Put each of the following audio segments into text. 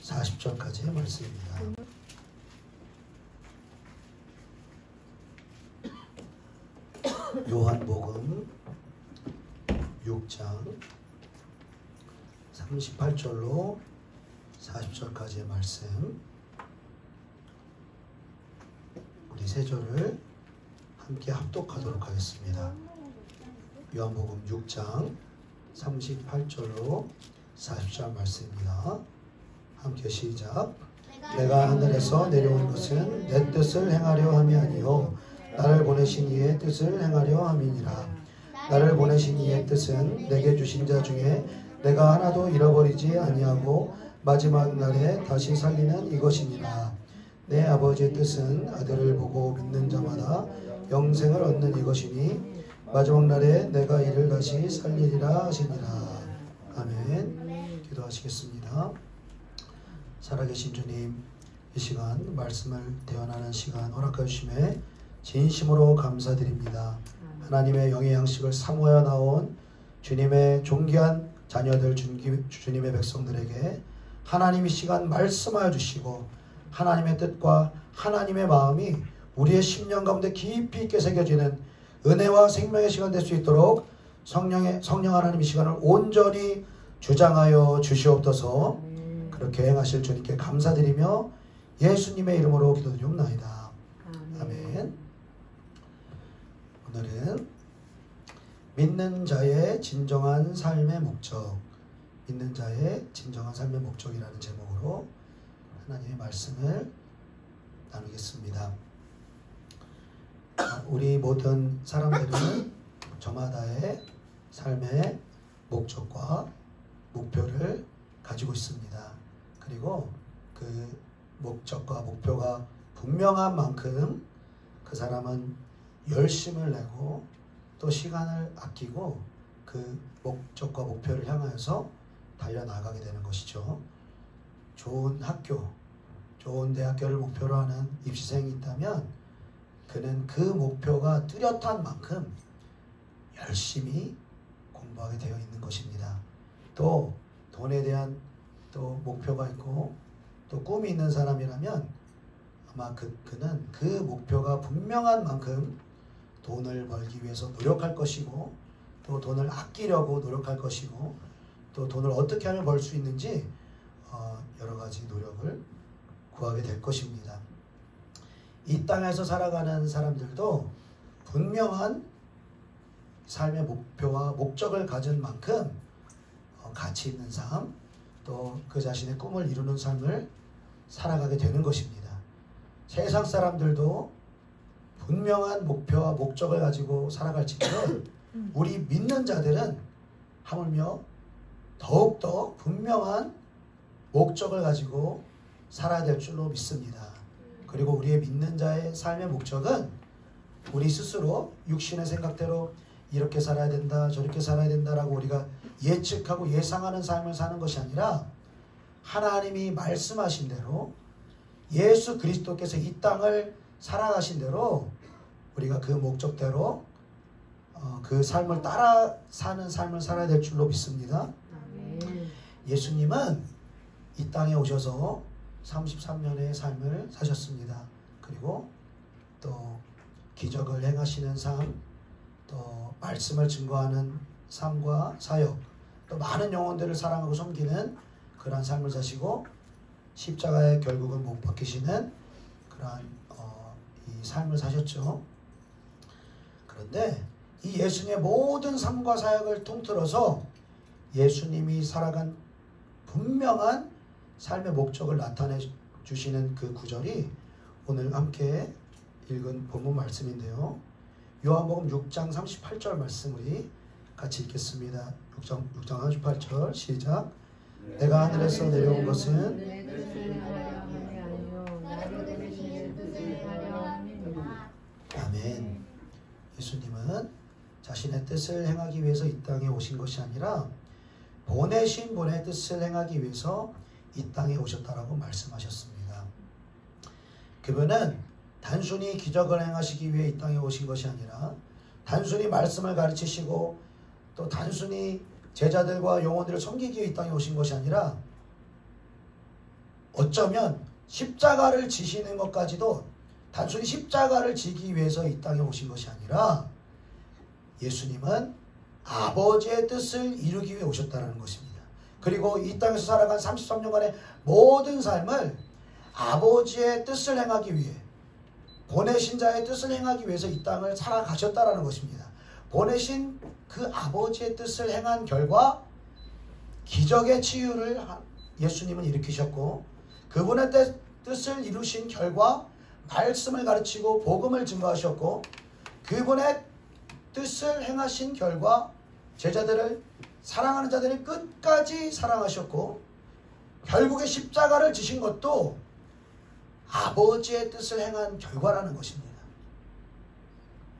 40절까지의 말씀입니다. 요한복음 6장 38절로 40절까지의 말씀, 우리 세 절을 함께 합독하도록 하겠습니다. 요한복음 6장 38절로 40절 말씀입니다. 함께 시작. 내가 하늘에서 내려온 것은 내 뜻을 행하려 함이 아니요 나를 보내신 이의 뜻을 행하려 함이니라. 나를 보내신 이의 뜻은 내게 주신 자 중에 내가 하나도 잃어버리지 아니하고 마지막 날에 다시 살리는 이것이니라. 내 아버지의 뜻은 아들을 보고 믿는 자마다 영생을 얻는 이것이니 마지막 날에 내가 이를 다시 살리리라 하시니라. 아멘. 기도하시겠습니다. 살아계신 주님, 이 시간 말씀을 대언하는 시간 허락해 주심에 진심으로 감사드립니다. 하나님의 영의 양식을 사모하여 나온 주님의 존귀한 자녀들, 주님의 백성들에게 하나님이 시간 말씀하여 주시고 하나님의 뜻과 하나님의 마음이 우리의 심령 가운데 깊이 있게 새겨지는 은혜와 생명의 시간 될 수 있도록 성령 하나님의 시간을 온전히 주장하여 주시옵소서. 그렇게 행하실 주님께 감사드리며 예수님의 이름으로 기도드리옵나이다. 아멘. 오늘은 믿는 자의 진정한 삶의 목적, 믿는 자의 진정한 삶의 목적이라는 제목으로 하나님의 말씀을 나누겠습니다. 우리 모든 사람들은 저마다의 삶의 목적과 목표를 가지고 있습니다. 그리고 그 목적과 목표가 분명한 만큼 그 사람은 열심을 내고 또 시간을 아끼고 그 목적과 목표를 향하여서 달려나가게 되는 것이죠. 좋은 학교, 좋은 대학교를 목표로 하는 입시생이 있다면 그는 그 목표가 뚜렷한 만큼 열심히 공부하게 되어 있는 것입니다. 또 돈에 대한 또 목표가 있고 또 꿈이 있는 사람이라면 아마 그는 그 목표가 분명한 만큼 돈을 벌기 위해서 노력할 것이고 또 돈을 아끼려고 노력할 것이고 또 돈을 어떻게 하면 벌 수 있는지 여러 가지 노력을 구하게 될 것입니다. 이 땅에서 살아가는 사람들도 분명한 삶의 목표와 목적을 가진 만큼 가치 있는 삶, 또 그 자신의 꿈을 이루는 삶을 살아가게 되는 것입니다. 세상 사람들도 분명한 목표와 목적을 가지고 살아갈지라도 우리 믿는 자들은 하물며 더욱더 분명한 목적을 가지고 살아야 될 줄로 믿습니다. 그리고 우리의 믿는 자의 삶의 목적은 우리 스스로 육신의 생각대로 이렇게 살아야 된다, 저렇게 살아야 된다라고 우리가 예측하고 예상하는 삶을 사는 것이 아니라 하나님이 말씀하신 대로 예수 그리스도께서 이 땅을 살아가신 대로 우리가 그 목적대로 그 삶을 따라 사는 삶을 살아야 될 줄로 믿습니다. 예수님은 이 땅에 오셔서 33년의 삶을 사셨습니다. 그리고 또 기적을 행하시는 삶, 또 말씀을 증거하는 삶과 사역, 또 많은 영혼들을 사랑하고 섬기는 그러한 삶을 사시고 십자가에 결국은 못 박히시는 그러한 이 삶을 사셨죠. 그런데 이 예수님의 모든 삶과 사역을 통틀어서 예수님이 살아간 분명한 삶의 목적을 나타내 주시는 그 구절이 오늘 함께 읽은 본문 말씀인데요. 요한복음 6장 38절 말씀 우리 같이 읽겠습니다. 6장 38절 시작. 내가 하늘에서 내려온 것은 아멘. 예수님은 자신의 뜻을 행하기 위해서 이 땅에 오신 것이 아니라 보내신 분의 뜻을 행하기 위해서 이 땅에 오셨다라고 말씀하셨습니다. 그분은 단순히 기적을 행하시기 위해 이 땅에 오신 것이 아니라 단순히 말씀을 가르치시고 또 단순히 제자들과 영혼들을 섬기기 위해 이 땅에 오신 것이 아니라 어쩌면 십자가를 지시는 것까지도 단순히 십자가를 지기 위해서 이 땅에 오신 것이 아니라 예수님은 아버지의 뜻을 이루기 위해 오셨다는 것입니다. 그리고 이 땅에서 살아간 33년간의 모든 삶을 아버지의 뜻을 행하기 위해, 보내신 자의 뜻을 행하기 위해서 이 땅을 살아가셨다는 것입니다. 보내신 그 아버지의 뜻을 행한 결과 기적의 치유를 예수님은 일으키셨고, 그분의 뜻을 이루신 결과 말씀을 가르치고 복음을 증거하셨고, 그분의 뜻을 행하신 결과 제자들을, 사랑하는 자들을 끝까지 사랑하셨고, 결국에 십자가를 지신 것도 아버지의 뜻을 행한 결과라는 것입니다.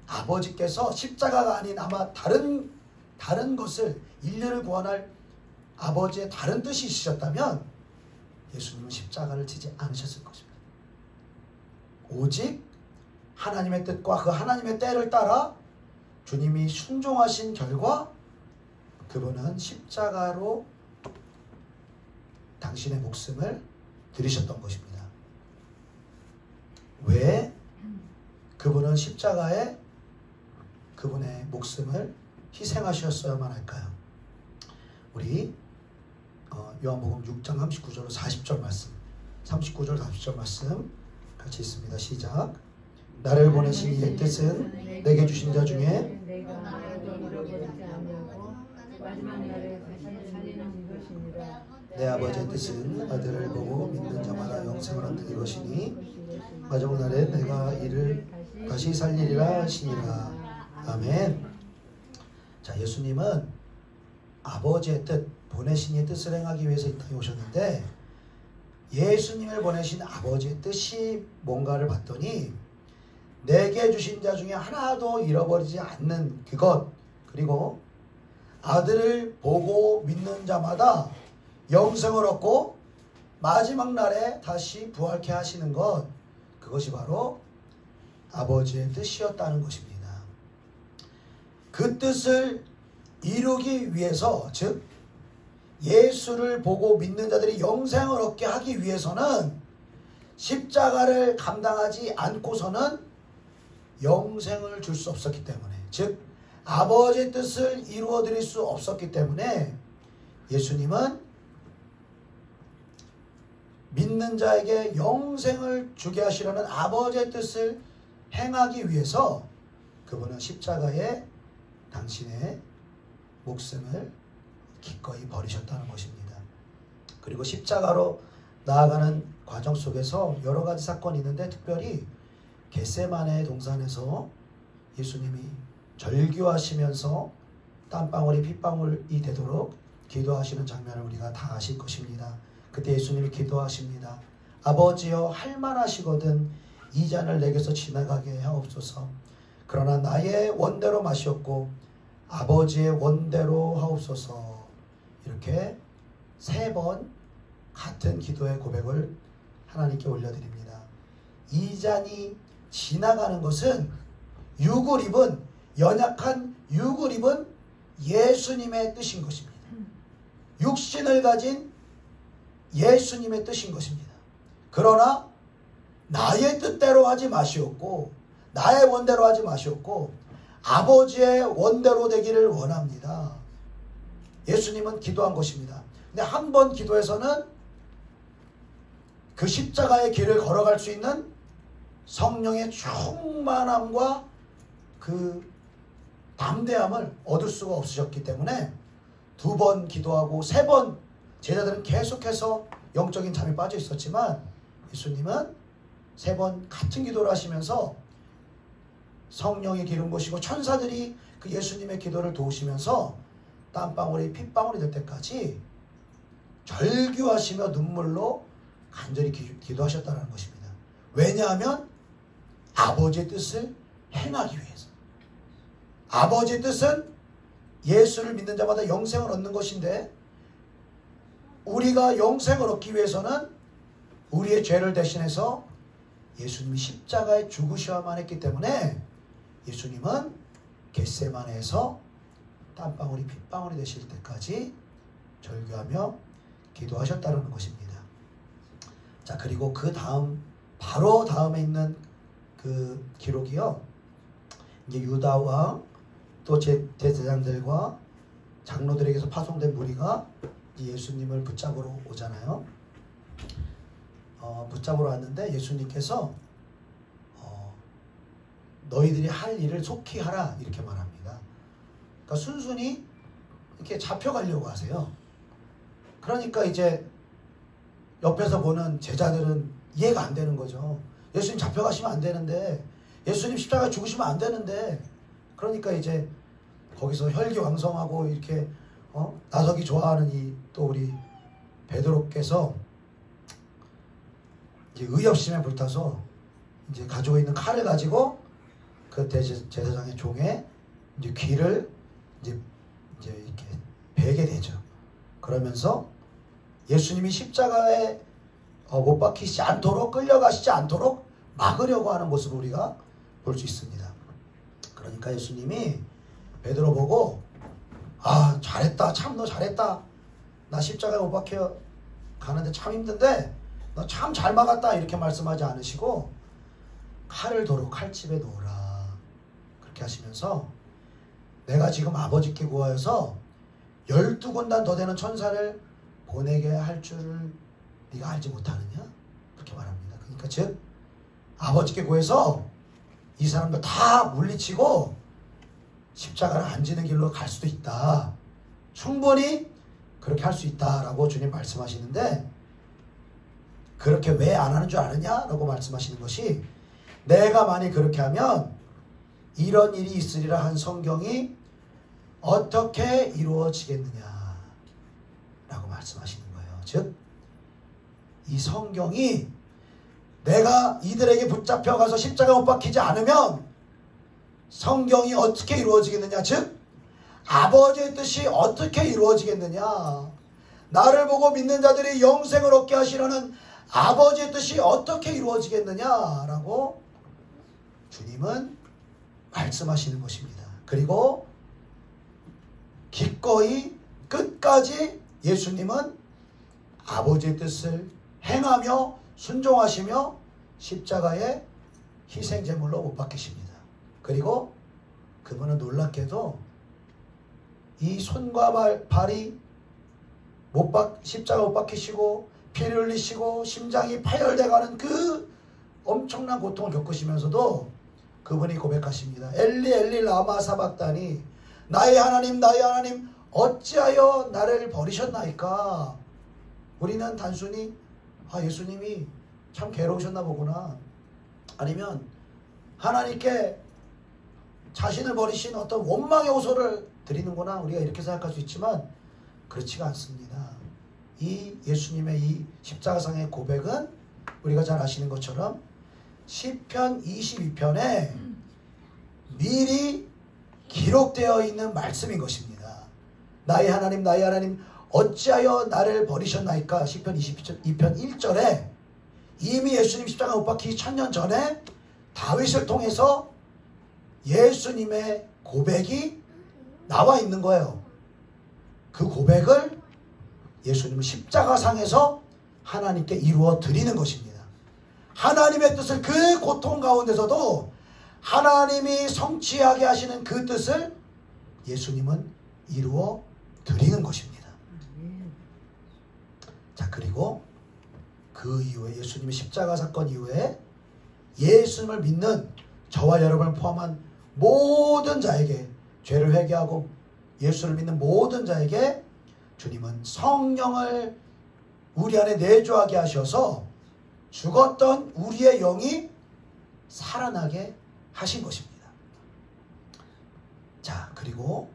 아버지께서 십자가가 아닌 아마 다른 것을, 인류를 구원할 아버지의 다른 뜻이 있으셨다면 예수님은 십자가를 지지 않으셨을 것입니다. 오직 하나님의 뜻과 그 하나님의 때를 따라 주님이 순종하신 결과 그분은 십자가로 당신의 목숨을 들이셨던 것입니다. 왜 그분은 십자가에 그분의 목숨을 희생하셨어야만 할까요? 우리 요한복음 6장 39절 40절 말씀, 39절 40절 말씀 같이 있습니다. 시작. 나를 보내신 이의 뜻은 내게 주신 자 중에 내 아버지의 뜻은 아들을 보고 믿는 자마다 영생을 얻는 이것이니 마지막 날에 내가 이를 다시 살리리라 하시니라. 아멘. 자, 예수님은 아버지의 뜻, 보내신 이의 뜻을 행하기 위해서 이 땅에 오셨는데, 예수님을 보내신 아버지의 뜻이 뭔가를 봤더니 내게 주신 자 중에 하나도 잃어버리지 않는 그것, 그리고 아들을 보고 믿는 자마다 영생을 얻고 마지막 날에 다시 부활케 하시는 것, 그것이 바로 아버지의 뜻이었다는 것입니다. 그 뜻을 이루기 위해서, 즉 예수를 보고 믿는 자들이 영생을 얻게 하기 위해서는 십자가를 감당하지 않고서는 영생을 줄 수 없었기 때문에, 즉 아버지의 뜻을 이루어 드릴 수 없었기 때문에 예수님은 믿는 자에게 영생을 주게 하시려는 아버지의 뜻을 행하기 위해서 그분은 십자가에 당신의 목숨을 기꺼이 버리셨다는 것입니다. 그리고 십자가로 나아가는 과정 속에서 여러 가지 사건이 있는데, 특별히 겟세마네 동산에서 예수님이 절규하시면서 땀방울이 핏방울이 되도록 기도하시는 장면을 우리가 다 아실 것입니다. 그때 예수님이 기도하십니다. 아버지여, 할만하시거든 이 잔을 내게서 지나가게 하옵소서. 그러나 나의 원대로 마시옵고 아버지의 원대로 하옵소서. 이렇게 3번 같은 기도의 고백을 하나님께 올려드립니다. 이 잔이 지나가는 것은 육을 입은, 연약한 육을 입은 예수님의 뜻인 것입니다. 육신을 가진 예수님의 뜻인 것입니다. 그러나 나의 뜻대로 하지 마시옵고 나의 원대로 하지 마시옵고 아버지의 원대로 되기를 원합니다. 예수님은 기도한 것입니다. 근데 한 번 기도에서는 그 십자가의 길을 걸어갈 수 있는 성령의 충만함과 그 담대함을 얻을 수가 없으셨기 때문에 2번 기도하고 3번, 제자들은 계속해서 영적인 잠이 빠져 있었지만 예수님은 3번 같은 기도를 하시면서 성령의 기름 부으시고 천사들이 그 예수님의 기도를 도우시면서 땀방울이 핏방울이 될 때까지 절규하시며 눈물로 간절히 기도하셨다는 것입니다. 왜냐하면 아버지의 뜻을 행하기 위해서. 아버지의 뜻은 예수를 믿는 자마다 영생을 얻는 것인데, 우리가 영생을 얻기 위해서는 우리의 죄를 대신해서 예수님이 십자가에 죽으셔야만 했기 때문에 예수님은 겟세마네에서 땀방울이 핏방울이 되실 때까지 절규하며 기도하셨다는 것입니다. 자, 그리고 그 다음, 바로 다음에 있는 그 기록이요. 이제 유다와 또 제사장들과 장로들에게서 파송된 무리가 예수님을 붙잡으러 오잖아요. 붙잡으러 왔는데 예수님께서 너희들이 할 일을 속히 하라 이렇게 말합니다. 그러니까 순순히 이렇게 잡혀가려고 하세요. 그러니까 이제 옆에서 보는 제자들은 이해가 안 되는 거죠. 예수님 잡혀가시면 안 되는데, 예수님 십자가에 죽으시면 안 되는데, 그러니까 이제 거기서 혈기왕성하고 이렇게 나서기 좋아하는 이 또 우리 베드로께서 이제 의협심에 불타서 이제 가지고 있는 칼을 가지고 그 제사장의 종의 이제 귀를 이제 이렇게 베게 되죠. 그러면서 예수님이 십자가에 못 박히지 않도록, 끌려가시지 않도록 막으려고 하는 모습을 우리가 볼 수 있습니다. 그러니까 예수님이 베드로 보고 아, 잘했다, 참 너 잘했다, 나 십자가에 못 박혀 가는데 참 힘든데 너 참 잘 막았다 이렇게 말씀하지 않으시고 칼을 도로 칼집에 놓으라 그렇게 하시면서 내가 지금 아버지께 구하여서 12군단 더 되는 천사를 보내게 할 줄을 네가 알지 못하느냐? 그렇게 말합니다. 그러니까 즉 아버지께 구해서 이 사람들 다 물리치고 십자가를 안 지는 길로 갈 수도 있다. 충분히 그렇게 할 수 있다라고 주님 말씀하시는데, 그렇게 왜 안 하는 줄 아느냐라고 말씀하시는 것이, 내가 만약 그렇게 하면 이런 일이 있으리라 한 성경이 어떻게 이루어지겠느냐 라고 말씀하시는 거예요. 즉 이 성경이 내가 이들에게 붙잡혀 가서 십자가 못 박히지 않으면 성경이 어떻게 이루어지겠느냐, 즉 아버지의 뜻이 어떻게 이루어지겠느냐, 나를 보고 믿는 자들이 영생을 얻게 하시려는 아버지의 뜻이 어떻게 이루어지겠느냐라고 주님은 말씀하시는 것입니다. 그리고 기꺼이 끝까지 예수님은 아버지의 뜻을 행하며 순종하시며 십자가에 희생제물로 못 박히십니다. 그리고 그분은 놀랍게도 이 손과 발이 십자가 못 박히시고 피를 흘리시고 심장이 파열돼가는 그 엄청난 고통을 겪으시면서도 그분이 고백하십니다. 엘리 엘리 라마 사박다니, 나의 하나님 나의 하나님 어찌하여 나를 버리셨나이까. 우리는 단순히 예수님이 참 괴로우셨나 보구나, 아니면 하나님께 자신을 버리신 어떤 원망의 호소를 드리는구나, 우리가 이렇게 생각할 수 있지만 그렇지가 않습니다. 이 예수님의 이 십자가상의 고백은 우리가 잘 아시는 것처럼 시편 22편에 미리 기록되어 있는 말씀인 것입니다. 나의 하나님 어찌하여 나를 버리셨나이까. 시편 22편 1절에 이미 예수님 십자가 못 박히기 1000년 전에 다윗을 통해서 예수님의 고백이 나와 있는 거예요. 그 고백을 예수님은 십자가상에서 하나님께 이루어 드리는 것입니다. 하나님의 뜻을, 그 고통 가운데서도 하나님이 성취하게 하시는 그 뜻을 예수님은 이루어 드리는 것입니다. 자, 그리고 그 이후에 예수님의 십자가 사건 이후에 예수님을 믿는 저와 여러분을 포함한 모든 자에게, 죄를 회개하고 예수를 믿는 모든 자에게 주님은 성령을 우리 안에 내주하게 하셔서 죽었던 우리의 영이 살아나게 하신 것입니다. 자, 그리고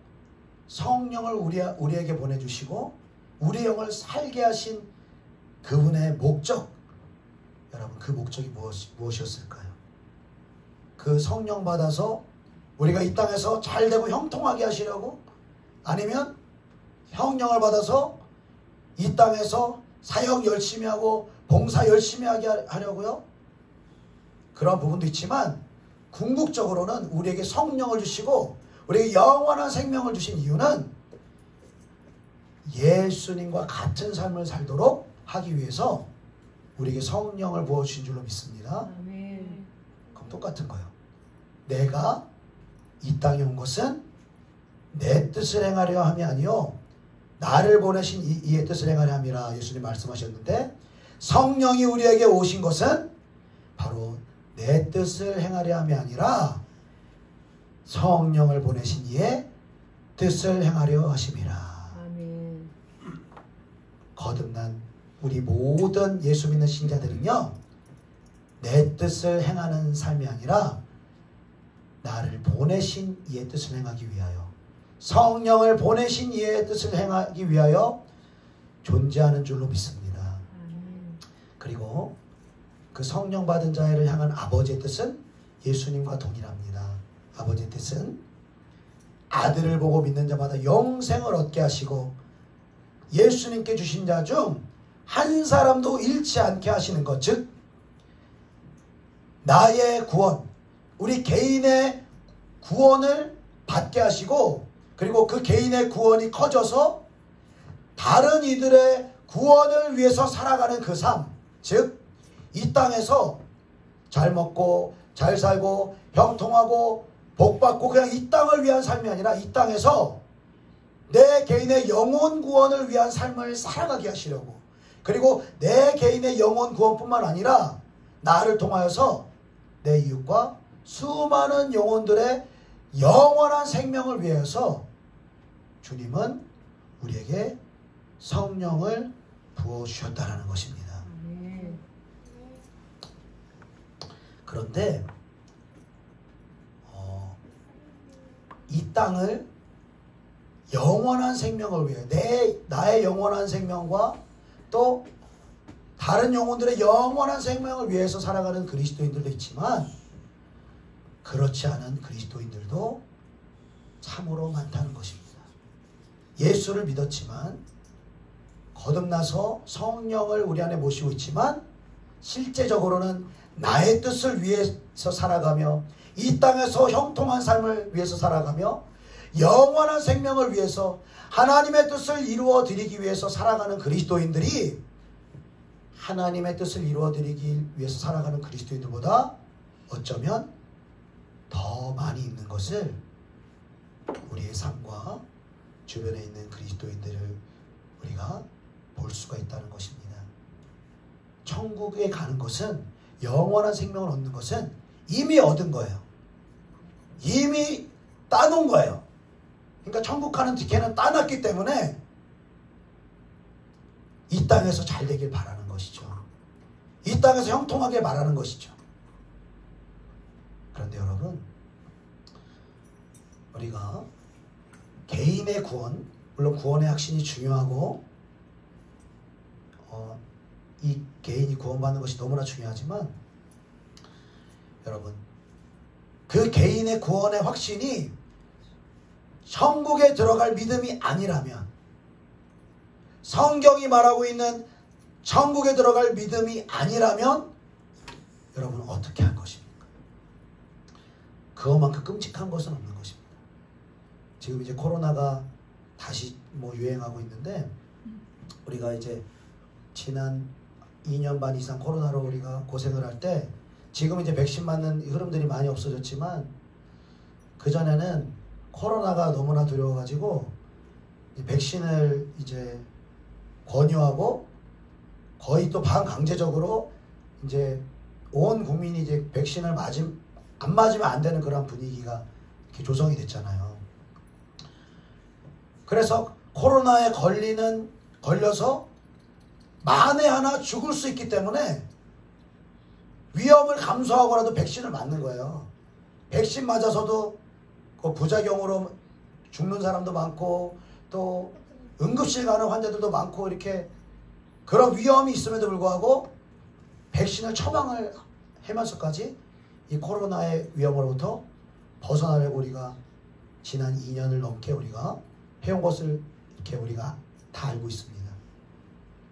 성령을 우리에게 보내주시고 우리의 영을 살게 하신 그분의 목적, 여러분 그 목적이 무엇이었을까요? 그 성령 받아서 우리가 이 땅에서 잘되고 형통하게 하시려고? 아니면 성령을 받아서 이 땅에서 사역 열심히 하고 봉사 열심히 하게 하려고요? 그런 부분도 있지만 궁극적으로는 우리에게 성령을 주시고 우리에게 영원한 생명을 주신 이유는 예수님과 같은 삶을 살도록 하기 위해서 우리에게 성령을 부어주신 줄로 믿습니다. 아멘. 그럼 똑같은 거예요. 내가 이 땅에 온 것은 내 뜻을 행하려 함이 아니요 나를 보내신 이의 뜻을 행하려 함이라 예수님 말씀하셨는데, 성령이 우리에게 오신 것은 바로 내 뜻을 행하려 함이 아니라 성령을 보내신 이의 뜻을 행하려 하심이라. 아멘. 거듭난 우리 모든 예수 믿는 신자들은요, 내 뜻을 행하는 삶이 아니라 나를 보내신 이의 뜻을 행하기 위하여, 성령을 보내신 이의 뜻을 행하기 위하여 존재하는 줄로 믿습니다. 그리고 그 성령 받은 자를 향한 아버지의 뜻은 예수님과 동일합니다. 아버지의 뜻은 아들을 보고 믿는 자마다 영생을 얻게 하시고 예수님께 주신 자 중 한 사람도 잃지 않게 하시는 것, 즉 나의 구원, 우리 개인의 구원을 받게 하시고, 그리고 그 개인의 구원이 커져서 다른 이들의 구원을 위해서 살아가는 그 삶, 즉 이 땅에서 잘 먹고 잘 살고 형통하고 복받고 그냥 이 땅을 위한 삶이 아니라 이 땅에서 내 개인의 영혼 구원을 위한 삶을 살아가게 하시려고, 그리고 내 개인의 영혼 구원뿐만 아니라 나를 통하여서 내 이웃과 수많은 영혼들의 영원한 생명을 위해서 주님은 우리에게 성령을 부어주셨다는 것입니다. 그런데 이 땅을 영원한 생명을 위해, 나의 영원한 생명과 또 다른 영혼들의 영원한 생명을 위해서 살아가는 그리스도인들도 있지만, 그렇지 않은 그리스도인들도 참으로 많다는 것입니다. 예수를 믿었지만 거듭나서 성령을 우리 안에 모시고 있지만 실제적으로는 나의 뜻을 위해서 살아가며 이 땅에서 형통한 삶을 위해서 살아가며 영원한 생명을 위해서 하나님의 뜻을 이루어 드리기 위해서 살아가는 그리스도인들이 하나님의 뜻을 이루어 드리기 위해서 살아가는 그리스도인들보다 어쩌면 더 많이 있는 것을 우리의 삶과 주변에 있는 그리스도인들을 우리가 볼 수가 있다는 것입니다. 천국에 가는 것은, 영원한 생명을 얻는 것은 이미 얻은 거예요. 이미 따놓은 거예요. 그러니까 천국 가는 티켓은 따놨기 때문에 이 땅에서 잘 되길 바라는 것이죠. 이 땅에서 형통하게 바라는 것이죠. 그런데 여러분, 우리가 개인의 구원, 물론 구원의 확신이 중요하고 이 개인이 구원받는 것이 너무나 중요하지만, 여러분, 그 개인의 구원의 확신이 천국에 들어갈 믿음이 아니라면, 성경이 말하고 있는 천국에 들어갈 믿음이 아니라면 여러분 어떻게 할 것입니까? 그것만큼 끔찍한 것은 없는 것입니다. 지금 이제 코로나가 다시 유행하고 있는데, 우리가 이제 지난 2년 반 이상 코로나로 우리가 고생을 할 때, 지금 이제 백신 맞는 흐름들이 많이 없어졌지만 그전에는 코로나가 너무나 두려워가지고 백신을 이제 권유하고 거의 또 반강제적으로 이제 온 국민이 이제 백신을 안 맞으면 안 되는 그런 분위기가 이렇게 조성이 됐잖아요. 그래서 코로나에 걸려서 만에 하나 죽을 수 있기 때문에 위험을 감수하고라도 백신을 맞는 거예요. 백신 맞아서도 그 부작용으로 죽는 사람도 많고 또 응급실 가는 환자들도 많고, 이렇게 그런 위험이 있음에도 불구하고 백신을 처방을 하면서까지 이 코로나의 위험으로부터 벗어나려고 우리가 지난 2년을 넘게 우리가 해온 것을 이렇게 우리가 다 알고 있습니다.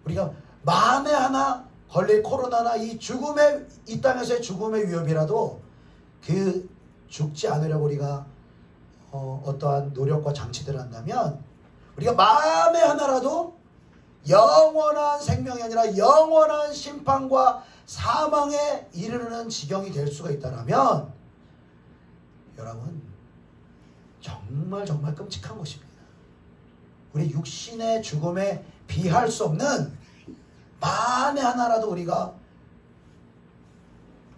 우리가 만에 하나 걸릴 코로나나 이 땅에서의 죽음의 위협이라도 그 죽지 않으려고 우리가 어떠한 노력과 장치들을 한다면, 우리가 만에 하나라도 영원한 생명이 아니라 영원한 심판과 사망에 이르는 지경이 될 수가 있다면 여러분 정말 정말 끔찍한 것입니다. 우리 육신의 죽음에 비할 수 없는 만에 하나라도 우리가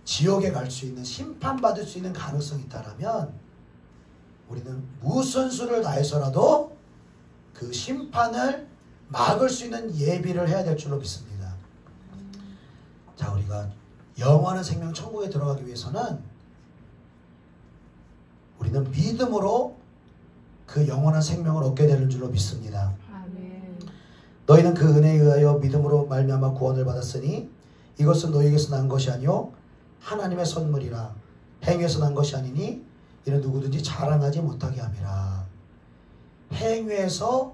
지옥에 갈 수 있는, 심판받을 수 있는 가능성이 있다면 우리는 무슨 수를 다해서라도 그 심판을 막을 수 있는 예비를 해야 될 줄로 믿습니다. 자, 우리가 영원한 생명 천국에 들어가기 위해서는 우리는 믿음으로 그 영원한 생명을 얻게 되는 줄로 믿습니다. 아멘. 너희는 그 은혜에 의하여 믿음으로 말미암아 구원을 받았으니 이것은 너희에게서 난 것이 아니요 하나님의 선물이라. 행위에서 난 것이 아니니 이는 누구든지 자랑하지 못하게 함이라. 행위에서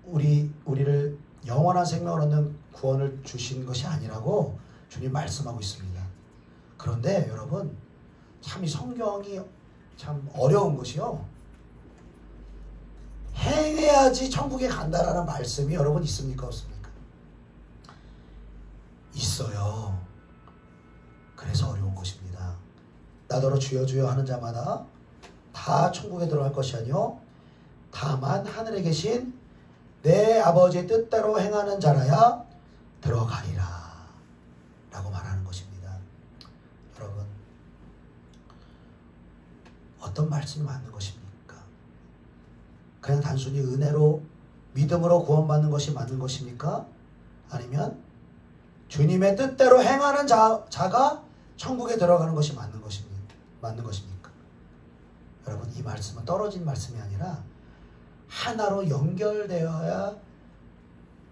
우리를 영원한 생명을 얻는 구원을 주신 것이 아니라고 주님 말씀하고 있습니다. 그런데 여러분 참 이 성경이 참 어려운 것이요, 행해야지 천국에 간다라는 말씀이 여러분 있습니까 없습니까? 있어요. 그래서 어려운 것입니다. 나더러 주여 주여 하는 자마다 다 천국에 들어갈 것이 아니요 다만 하늘에 계신 내 아버지의 뜻대로 행하는 자라야 들어가리라 라고 말하는 것입니다. 여러분 어떤 말씀이 맞는 것입니까? 그냥 단순히 은혜로 믿음으로 구원받는 것이 맞는 것입니까? 아니면 주님의 뜻대로 행하는 자가 천국에 들어가는 것이 맞는 것입니까? 여러분 이 말씀은 떨어진 말씀이 아니라 하나로 연결되어야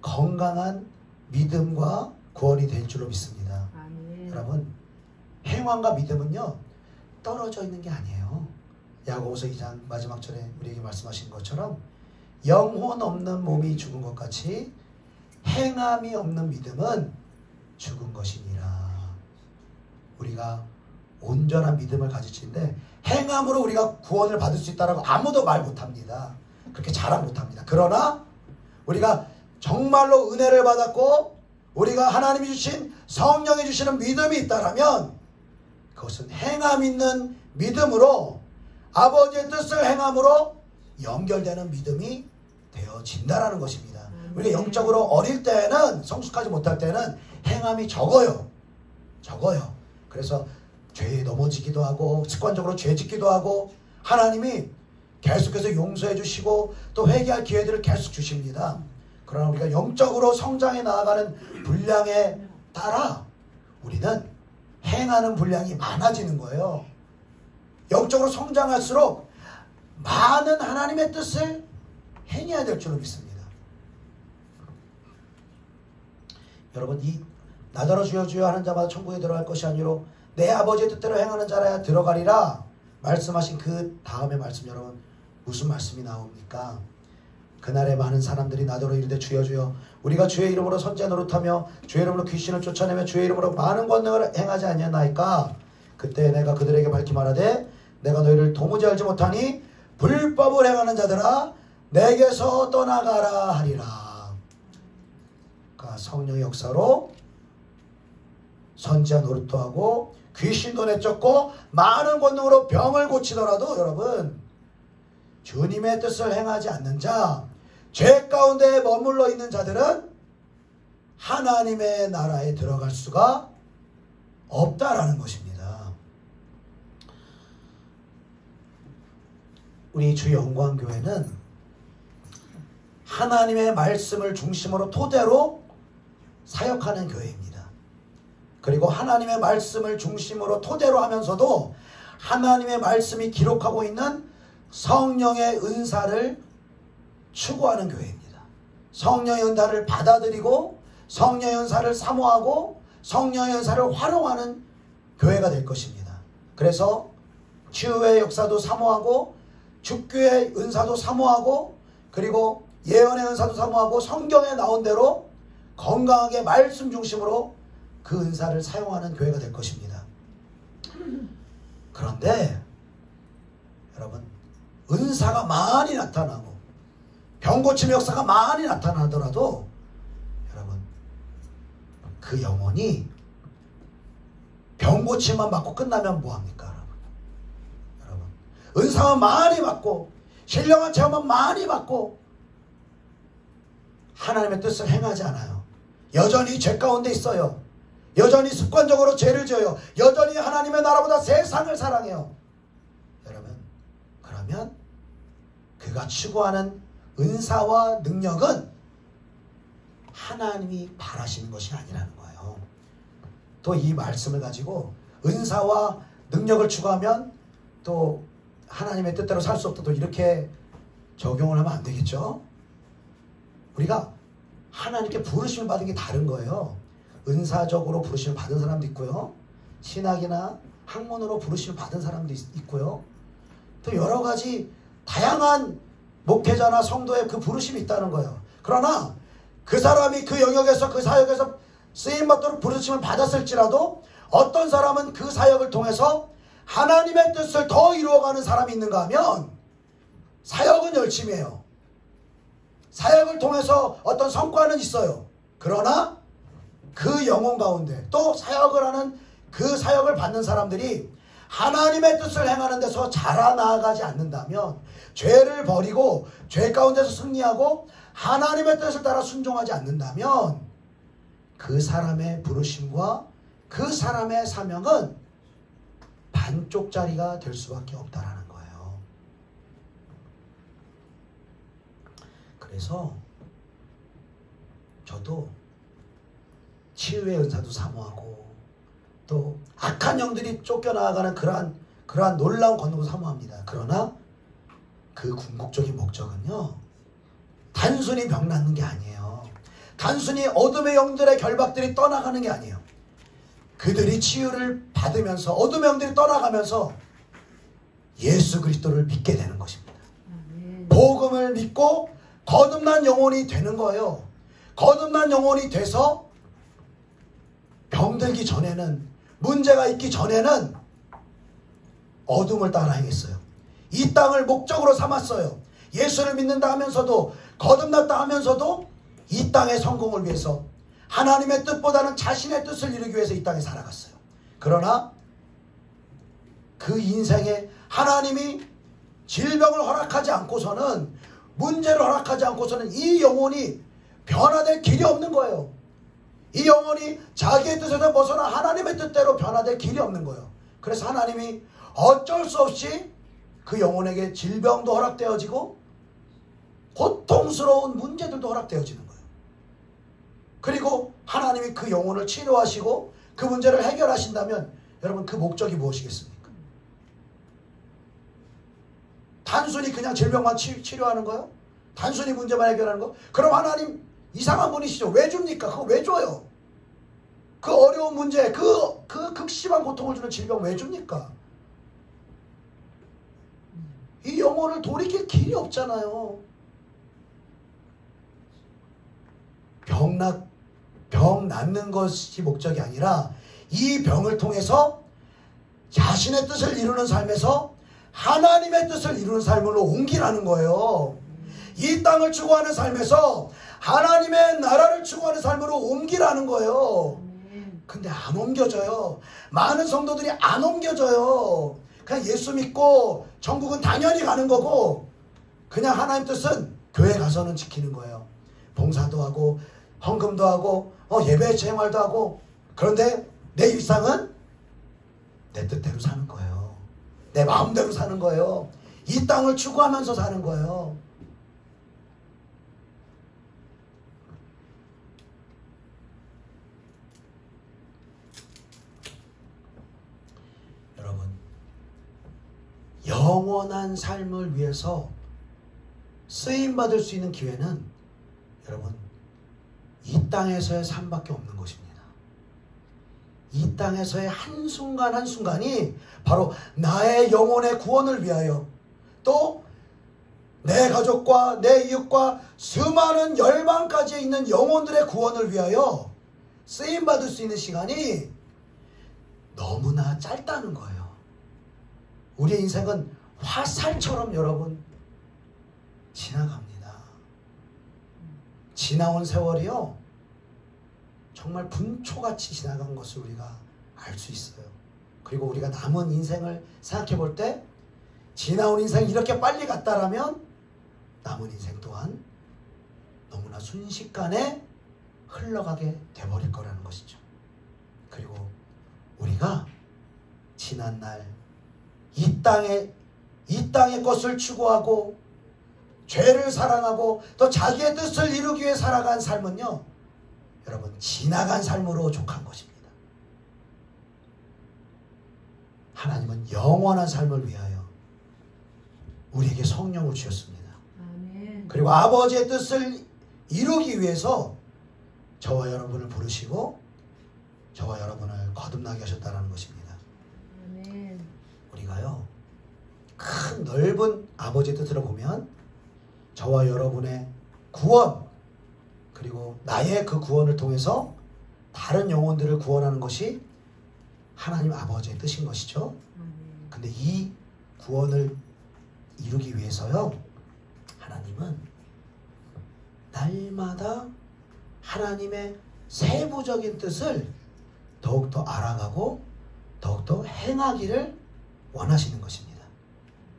건강한 믿음과 구원이 될 줄로 믿습니다. 아멘. 여러분 행함과 믿음은요 떨어져 있는 게 아니에요. 야고보서 2장 마지막 절에 우리에게 말씀하신 것처럼 영혼 없는 몸이 죽은 것 같이 행함이 없는 믿음은 죽은 것이니라. 우리가 온전한 믿음을 가지치는데 행함으로 우리가 구원을 받을 수 있다라고 아무도 말 못합니다. 그렇게 자랑 못합니다. 그러나 우리가 정말로 은혜를 받았고 우리가 하나님이 주신 성령이 주시는 믿음이 있다라면 그것은 행함 있는 믿음으로 아버지의 뜻을 행함으로 연결되는 믿음이 되어진다라는 것입니다. 우리가 영적으로 어릴 때는 성숙하지 못할 때는 행함이 적어요. 그래서 죄에 넘어지기도 하고 습관적으로 죄 짓기도 하고 하나님이 계속해서 용서해 주시고 또 회개할 기회들을 계속 주십니다. 그러나 우리가 영적으로 성장해 나아가는 분량에 따라 우리는 행하는 분량이 많아지는 거예요. 영적으로 성장할수록 많은 하나님의 뜻을 행해야 될 줄로 믿습니다. 여러분 이 나더러 주여 주여 하는 자마다 천국에 들어갈 것이 아니로 내 아버지의 뜻대로 행하는 자라야 들어가리라 말씀하신 그 다음의 말씀 여러분 무슨 말씀이 나옵니까? 그날에 많은 사람들이 나더러 이르되 주여 주여 우리가 주의 이름으로 선지자 노릇하며 주의 이름으로 귀신을 쫓아내며 주의 이름으로 많은 권능을 행하지 아니하나이까? 그때 내가 그들에게 밝히 말하되 내가 너희를 도무지 알지 못하니 불법을 행하는 자들아 내게서 떠나가라 하리라. 그러니까 성령의 역사로 선지자 노릇도 하고 귀신도 내쫓고 많은 권능으로 병을 고치더라도 여러분 주님의 뜻을 행하지 않는 자, 죄 가운데 머물러 있는 자들은 하나님의 나라에 들어갈 수가 없다라는 것입니다. 우리 주 영광교회는 하나님의 말씀을 중심으로 토대로 사역하는 교회입니다. 그리고 하나님의 말씀을 중심으로 토대로 하면서도 하나님의 말씀이 기록하고 있는 성령의 은사를 추구하는 교회입니다. 성령의 은사를 받아들이고 성령의 은사를 사모하고 성령의 은사를 활용하는 교회가 될 것입니다. 그래서 치유의 역사도 사모하고 죽교의 은사도 사모하고 그리고 예언의 은사도 사모하고 성경에 나온 대로 건강하게 말씀 중심으로 그 은사를 사용하는 교회가 될 것입니다. 그런데 여러분 은사가 많이 나타나고 병고침 역사가 많이 나타나더라도 그 영혼이 병 고침만 받고 끝나면 뭐합니까 여러분? 은사만 많이 받고 신령한 체험만 많이 받고 하나님의 뜻을 행하지 않아요. 여전히 죄 가운데 있어요. 여전히 습관적으로 죄를 지어요. 여전히 하나님의 나라보다 세상을 사랑해요. 여러분, 그러면 그가 추구하는 은사와 능력은 하나님이 바라시는 것이 아니라는 거예요. 또 이 말씀을 가지고 은사와 능력을 추구하면 또 하나님의 뜻대로 살 수 없다, 또 이렇게 적용을 하면 안 되겠죠. 우리가 하나님께 부르심을 받은 게 다른 거예요. 은사적으로 부르심을 받은 사람도 있고요, 신학이나 학문으로 부르심을 받은 사람도 있고요, 또 여러 가지 다양한 목회자나 성도의 그 부르심이 있다는 거예요. 그러나 그 사람이 그 영역에서 그 사역에서 쓰임받도록 부르심을 받았을지라도 어떤 사람은 그 사역을 통해서 하나님의 뜻을 더 이루어가는 사람이 있는가 하면 사역은 열심히 해요. 사역을 통해서 어떤 성과는 있어요. 그러나 그 영혼 가운데 또 사역을 하는 그 사역을 받는 사람들이 하나님의 뜻을 행하는 데서 자라나가지 않는다면, 죄를 버리고 죄 가운데서 승리하고 하나님의 뜻을 따라 순종하지 않는다면 그 사람의 부르심과 그 사람의 사명은 반쪽짜리가 될 수밖에 없다라는 거예요. 그래서 저도 치유의 은사도 사모하고 또 악한 영들이 쫓겨나가는 그러한 놀라운 권능도 사모합니다. 그러나 그 궁극적인 목적은요, 단순히 병 낫는 게 아니에요. 단순히 어둠의 영들의 결박들이 떠나가는 게 아니에요. 그들이 치유를 받으면서 어둠의 영들이 떠나가면서 예수 그리스도를 믿게 되는 것입니다. 복음을 믿고 거듭난 영혼이 되는 거예요. 거듭난 영혼이 돼서 병들기 전에는, 문제가 있기 전에는 어둠을 따라 행했어요. 이 땅을 목적으로 삼았어요. 예수를 믿는다 하면서도, 거듭났다 하면서도 이 땅의 성공을 위해서, 하나님의 뜻보다는 자신의 뜻을 이루기 위해서 이 땅에 살아갔어요. 그러나 그 인생에 하나님이 질병을 허락하지 않고서는, 문제를 허락하지 않고서는 이 영혼이 변화될 길이 없는 거예요. 이 영혼이 자기의 뜻에서 벗어나 하나님의 뜻대로 변화될 길이 없는 거예요. 그래서 하나님이 어쩔 수 없이 그 영혼에게 질병도 허락되어지고 고통스러운 문제들도 허락되어지는 거예요. 그리고 하나님이 그 영혼을 치료하시고 그 문제를 해결하신다면 여러분, 그 목적이 무엇이겠습니까? 단순히 그냥 질병만 치료하는 거요? 단순히 문제만 해결하는 거? 그럼 하나님 이상한 분이시죠. 왜 줍니까? 그거 왜 줘요? 그 어려운 문제, 그 극심한 고통을 주는 질병 왜 줍니까? 이 영혼을 돌이킬 길이 없잖아요. 병 낫는 것이 목적이 아니라 이 병을 통해서 자신의 뜻을 이루는 삶에서 하나님의 뜻을 이루는 삶으로 옮기라는 거예요. 이 땅을 추구하는 삶에서 하나님의 나라를 추구하는 삶으로 옮기라는 거예요. 근데 안 옮겨져요. 많은 성도들이 안 옮겨져요. 그냥 예수 믿고 천국은 당연히 가는 거고, 그냥 하나님 뜻은 교회 가서는 지키는 거예요. 봉사도 하고 헌금도 하고 예배 생활도 하고. 그런데 내 일상은 내 뜻대로 사는 거예요. 내 마음대로 사는 거예요. 이 땅을 추구하면서 사는 거예요. 여러분, 영원한 삶을 위해서 쓰임받을 수 있는 기회는 여러분, 이 땅에서의 삶밖에 없는 것입니다. 이 땅에서의 한순간 한순간이 바로 나의 영혼의 구원을 위하여, 또 내 가족과 내 이웃과 수많은 열방까지 있는 영혼들의 구원을 위하여 쓰임받을 수 있는 시간이 너무나 짧다는 거예요. 우리의 인생은 화살처럼 여러분 지나갑니다. 지나온 세월이요, 정말 분초같이 지나간 것을 우리가 알 수 있어요. 그리고 우리가 남은 인생을 생각해 볼 때 지나온 인생이 이렇게 빨리 갔다라면 남은 인생 또한 너무나 순식간에 흘러가게 돼버릴 거라는 것이죠. 그리고 우리가 지난날 이 땅의 것을 추구하고 죄를 사랑하고 또 자기의 뜻을 이루기 위해 살아간 삶은요, 여러분, 지나간 삶으로 족한 것입니다. 하나님은 영원한 삶을 위하여 우리에게 성령을 주셨습니다. 아멘. 그리고 아버지의 뜻을 이루기 위해서 저와 여러분을 부르시고 저와 여러분을 거듭나게 하셨다는 것입니다. 아멘. 우리가요, 큰 넓은 아버지의 뜻으로 보면 저와 여러분의 구원, 그리고 나의 그 구원을 통해서 다른 영혼들을 구원하는 것이 하나님 아버지의 뜻인 것이죠. 근데 이 구원을 이루기 위해서요, 하나님은 날마다 하나님의 세부적인 뜻을 더욱더 알아가고 더욱더 행하기를 원하시는 것입니다.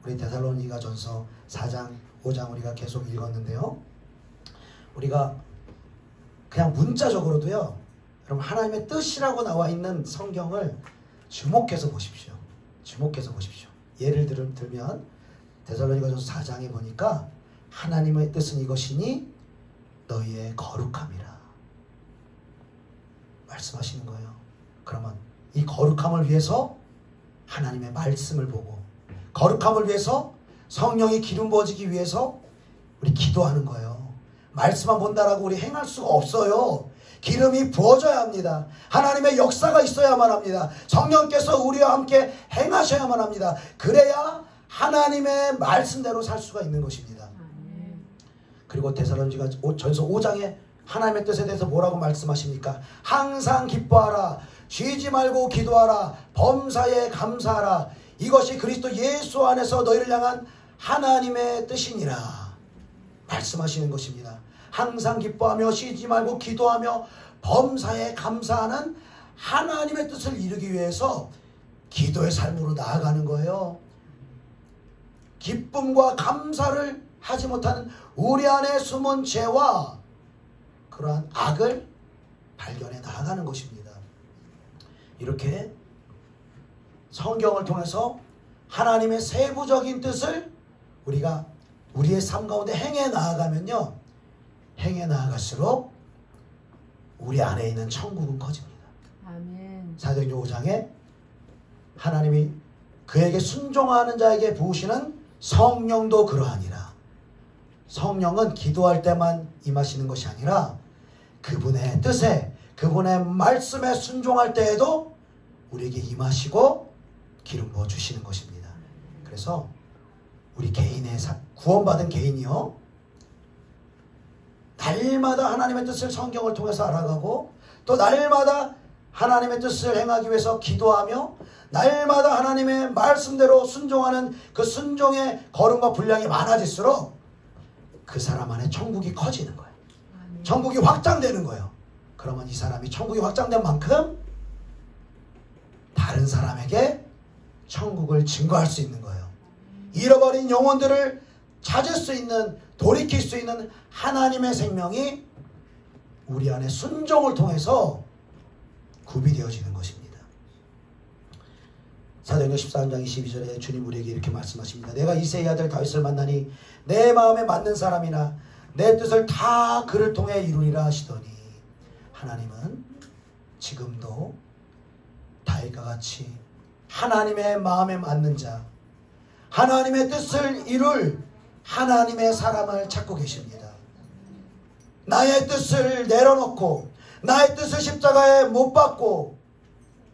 우리 데살로니가전서 4장 5장 우리가 계속 읽었는데요, 우리가 그냥 문자적으로도요, 여러분, 하나님의 뜻이라고 나와 있는 성경을 주목해서 보십시오. 주목해서 보십시오. 예를 들면 데살로니가전서 4장에 보니까 하나님의 뜻은 이것이니 너희의 거룩함이라 말씀하시는 거예요. 그러면 이 거룩함을 위해서 하나님의 말씀을 보고, 거룩함을 위해서 성령이 기름 부어지기 위해서 우리 기도하는 거예요. 말씀만 본다라고 우리 행할 수가 없어요. 기름이 부어져야 합니다. 하나님의 역사가 있어야만 합니다. 성령께서 우리와 함께 행하셔야만 합니다. 그래야 하나님의 말씀대로 살 수가 있는 것입니다. 그리고 데살로니가전서 5장에 하나님의 뜻에 대해서 뭐라고 말씀하십니까? 항상 기뻐하라, 쉬지 말고 기도하라, 범사에 감사하라, 이것이 그리스도 예수 안에서 너희를 향한 하나님의 뜻이니라 말씀하시는 것입니다. 항상 기뻐하며 쉬지 말고 기도하며 범사에 감사하는 하나님의 뜻을 이루기 위해서 기도의 삶으로 나아가는 거예요. 기쁨과 감사를 하지 못하는 우리 안에 숨은 죄와 그러한 악을 발견해 나아가는 것입니다. 이렇게 성경을 통해서 하나님의 세부적인 뜻을 우리가 우리의 삶 가운데 행해 나아가면요, 행해 나아갈수록 우리 안에 있는 천국은 커집니다. 아멘. 사도행전 5장에 하나님이 그에게 순종하는 자에게 부으시는 성령도 그러하니라. 성령은 기도할 때만 임하시는 것이 아니라 그분의 뜻에, 그분의 말씀에 순종할 때에도 우리에게 임하시고 기름 부어 주시는 것입니다. 그래서 우리 개인의 구원받은 개인이요, 날마다 하나님의 뜻을 성경을 통해서 알아가고 또 날마다 하나님의 뜻을 행하기 위해서 기도하며 날마다 하나님의 말씀대로 순종하는 그 순종의 걸음과 분량이 많아질수록 그 사람 안에 천국이 커지는 거예요. 천국이 확장되는 거예요. 그러면 이 사람이 천국이 확장된 만큼 다른 사람에게 천국을 증거할 수 있는 거예요. 잃어버린 영혼들을 찾을 수 있는, 돌이킬 수 있는 하나님의 생명이 우리 안에 순종을 통해서 구비되어지는 것입니다. 사도행전 14장 22절에 주님 우리에게 이렇게 말씀하십니다. 내가 이새의 아들 다윗을 만나니 내 마음에 맞는 사람이나 내 뜻을 다 그를 통해 이루리라 하시더니, 하나님은 지금도 다윗과 같이 하나님의 마음에 맞는 자, 하나님의 뜻을 이룰 하나님의 사람을 찾고 계십니다. 나의 뜻을 내려놓고 나의 뜻을 십자가에 못 박고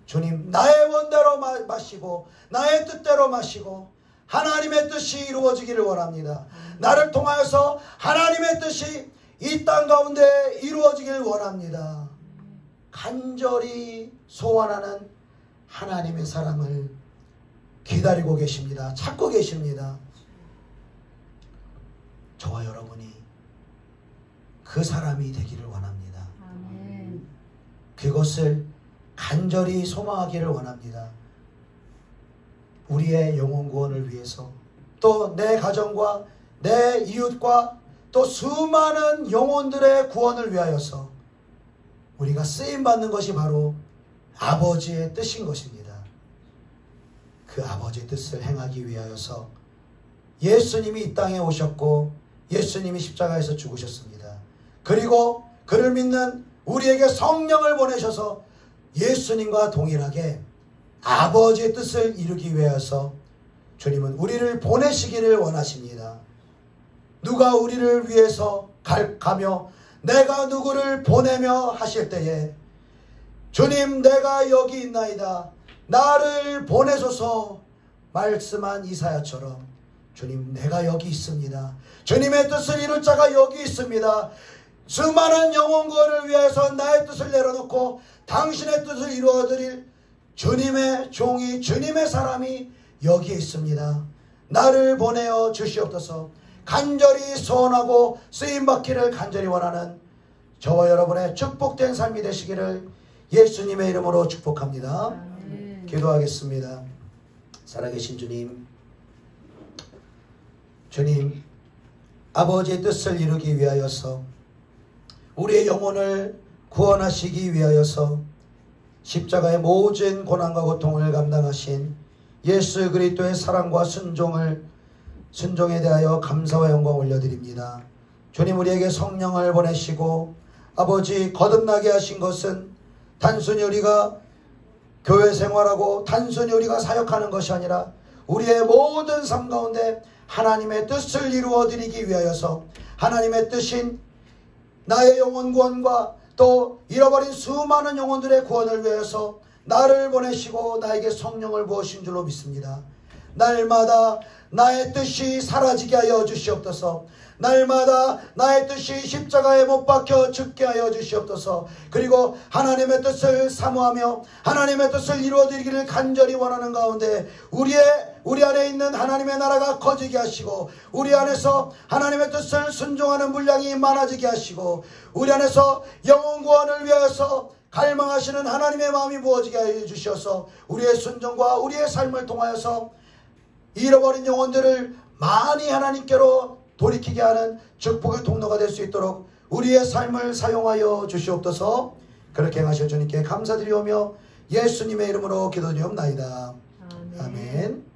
주님 나의 원대로 마시고 나의 뜻대로 마시고 하나님의 뜻이 이루어지기를 원합니다. 나를 통하여서 하나님의 뜻이 이 땅 가운데 이루어지기를 원합니다. 간절히 소원하는 하나님의 사람을 기다리고 계십니다. 찾고 계십니다. 저와 여러분이 그 사람이 되기를 원합니다. 아멘. 그것을 간절히 소망하기를 원합니다. 우리의 영혼 구원을 위해서, 또 내 가정과 내 이웃과 또 수많은 영혼들의 구원을 위하여서 우리가 쓰임받는 것이 바로 아버지의 뜻인 것입니다. 그 아버지의 뜻을 행하기 위하여서 예수님이 이 땅에 오셨고 예수님이 십자가에서 죽으셨습니다. 그리고 그를 믿는 우리에게 성령을 보내셔서 예수님과 동일하게 아버지의 뜻을 이루기 위하여서 주님은 우리를 보내시기를 원하십니다. 누가 우리를 위해서 가며 내가 누구를 보내며 하실 때에 주님 내가 여기 있나이다 나를 보내소서 말씀한 이사야처럼 주님 내가 여기 있습니다. 주님의 뜻을 이룰 자가 여기 있습니다. 수많은 영혼 구원을 위해서 나의 뜻을 내려놓고 당신의 뜻을 이루어드릴 주님의 종이 주님의 사람이 여기 있습니다. 나를 보내어 주시옵소서. 간절히 소원하고 쓰임받기를 간절히 원하는 저와 여러분의 축복된 삶이 되시기를 예수님의 이름으로 축복합니다. 아멘. 기도하겠습니다. 살아계신 주님, 주님 아버지의 뜻을 이루기 위하여서 우리의 영혼을 구원하시기 위하여서 십자가의 모든 고난과 고통을 감당하신 예수 그리스도의 사랑과 순종에 대하여 감사와 영광 올려드립니다. 주님 우리에게 성령을 보내시고 아버지 거듭나게 하신 것은 단순히 우리가 교회 생활하고 단순히 우리가 사역하는 것이 아니라 우리의 모든 삶 가운데 하나님의 뜻을 이루어드리기 위하여서 하나님의 뜻인 나의 영혼 구원과 또 잃어버린 수많은 영혼들의 구원을 위해서 나를 보내시고 나에게 성령을 부으신 줄로 믿습니다. 날마다 나의 뜻이 사라지게 하여 주시옵소서. 날마다 나의 뜻이 십자가에 못 박혀 죽게 하여 주시옵소서. 그리고 하나님의 뜻을 사모하며 하나님의 뜻을 이루어드리기를 간절히 원하는 가운데 우리 안에 있는 하나님의 나라가 커지게 하시고 우리 안에서 하나님의 뜻을 순종하는 분량이 많아지게 하시고 우리 안에서 영혼 구원을 위하여서 갈망하시는 하나님의 마음이 부어지게 하여 주셔서 우리의 순종과 우리의 삶을 통하여서 잃어버린 영혼들을 많이 하나님께로 돌이키게 하는 축복의 통로가 될 수 있도록 우리의 삶을 사용하여 주시옵소서. 그렇게 행하실 주님께 감사드리오며 예수님의 이름으로 기도드리옵나이다. 아멘.